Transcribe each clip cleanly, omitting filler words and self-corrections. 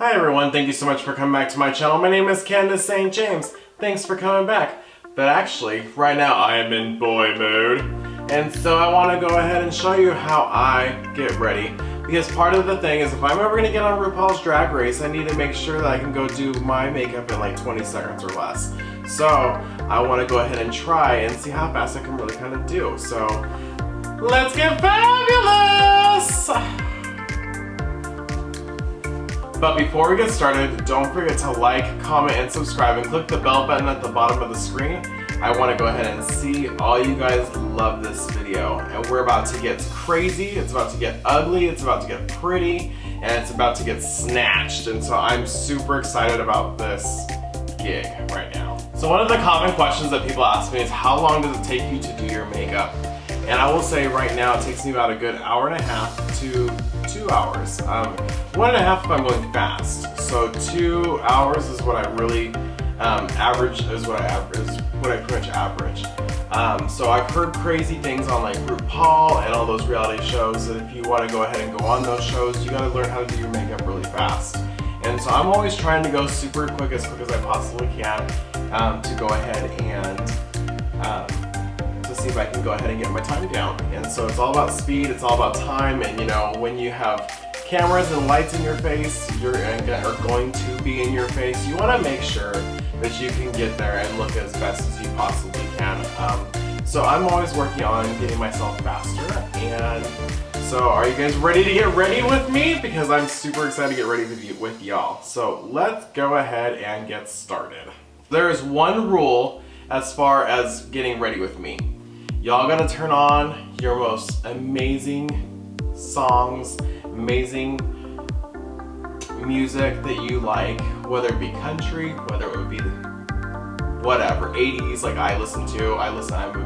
Hi everyone, thank you so much for coming back to my channel. My name is Candace St. James. Thanks for coming back. But actually, right now I am in boy mode. And so I want to go ahead and show you how I get ready. Because part of the thing is if I'm ever going to get on RuPaul's Drag Race, I need to make sure that I can go do my makeup in like 20 seconds or less. So I want to go ahead and try and see how fast I can really kind of do. So let's get fabulous! But before we get started, don't forget to like, comment, and subscribe, and click the bell button at the bottom of the screen. I want to go ahead and see all you guys love this video. And we're about to get crazy, it's about to get ugly, it's about to get pretty, and it's about to get snatched. And so I'm super excited about this gig right now. So one of the common questions that people ask me is how long does it take you to do your makeup? And I will say right now it takes me about a good hour and a half to 2 hours. 1.5 if I'm going fast. So 2 hours is what I really average, is what I pretty much average. So I've heard crazy things on like RuPaul and all those reality shows that if you want to go ahead and go on those shows, you got to learn how to do your makeup really fast. And so I'm always trying to go super quick as I possibly can to go ahead and to see if I can go ahead and get my time down. And so it's all about speed, it's all about time, and you know, when you have cameras and lights in your face, are going to be in your face, you want to make sure that you can get there and look as best as you possibly can. So I'm always working on getting myself faster, and so are you guys ready to get ready with me? Because I'm super excited to get ready with y'all. So let's go ahead and get started. There is one rule as far as getting ready with me. Y'all gotta turn on your most amazing songs, amazing music that you like, whether it be country, whether it would be whatever, 80s like I'm a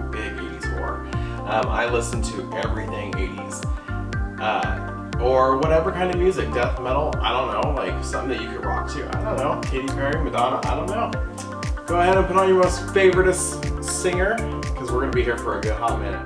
big 80s whore. I listen to everything 80s. Or whatever kind of music, death metal, I don't know, like something that you could rock to, I don't know, Katy Perry, Madonna, I don't know. Go ahead and put on your most favoriteest singer, because we're gonna be here for a good hot minute.